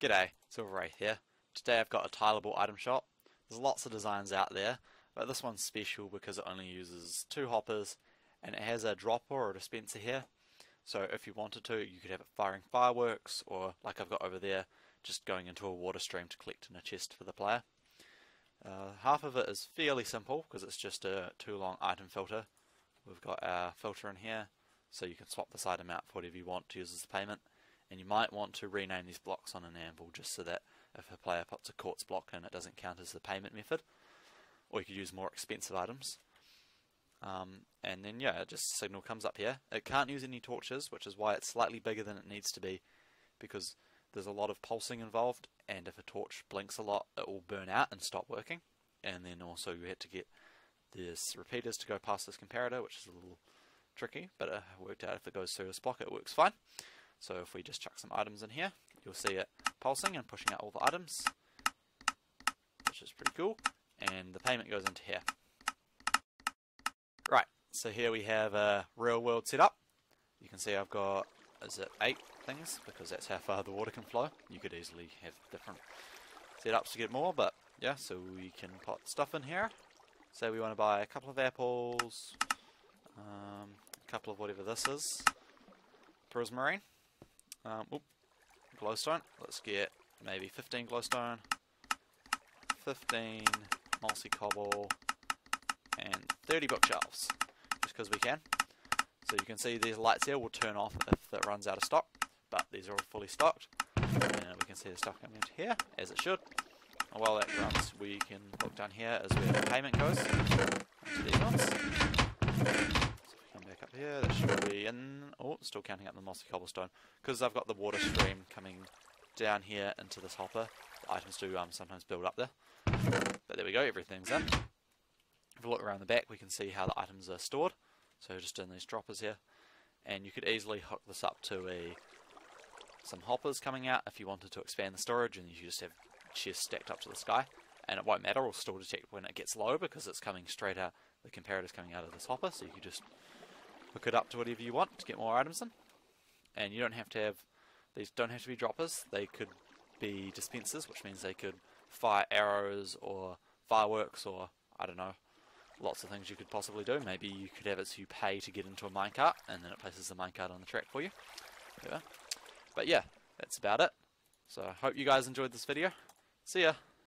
G'day, Silver8 here. Today I've got a tileable item shop. There's lots of designs out there, but this one's special because it only uses 2 hoppers and it has a dropper or a dispenser here. So if you wanted to, you could have it firing fireworks, or like I've got over there, just going into a water stream to collect in a chest for the player. Half of it is fairly simple because it's just a 2-long item filter. We've got our filter in here, so you can swap this item out for whatever you want to use as a payment. And you might want to rename these blocks on an anvil just so that if a player puts a quartz block in, it doesn't count as the payment method. Or you could use more expensive items. And then yeah, just signal comes up here. It can't use any torches, which is why it's slightly bigger than it needs to be, because there's a lot of pulsing involved, and if a torch blinks a lot, it will burn out and stop working. And then also you had to get these repeaters to go past this comparator, which is a little tricky, but it worked out if it goes through this block, it works fine. So if we just chuck some items in here, you'll see it pulsing and pushing out all the items, which is pretty cool, and the payment goes into here. Right, so here we have a real world setup. You can see I've got, is it 8 things, because that's how far the water can flow. You could easily have different setups to get more, but yeah, so we can put stuff in here. Say we want to buy a couple of apples, a couple of whatever this is, prismarine. Glowstone. Let's get maybe 15 glowstone, 15 mossy cobble, and 30 bookshelves, just because we can. So you can see these lights here will turn off if it runs out of stock, but these are all fully stocked. And we can see the stuff coming into here, as it should. And while that runs, we can look down here as where the payment goes into these ones. Come back up here, that should be in. Oh, still counting up the mossy cobblestone, because I've got the water stream coming down here into this hopper. The items do sometimes build up there, but there we go, everything's in. If we look around the back, we can see how the items are stored. So just in these droppers here, and you could easily hook this up to some hoppers coming out if you wanted to expand the storage, and you just have chests stacked up to the sky, and it won't matter, it'll still detect when it gets low because it's coming straight out. The comparator's coming out of this hopper, so you can just hook it up to whatever you want to get more items in. And you don't have to have, these don't have to be droppers, they could be dispensers, which means they could fire arrows or fireworks, or I don't know, lots of things you could possibly do. Maybe you could have it so you pay to get into a minecart, and then it places the minecart on the track for you. Yeah. But yeah, that's about it. So I hope you guys enjoyed this video. See ya!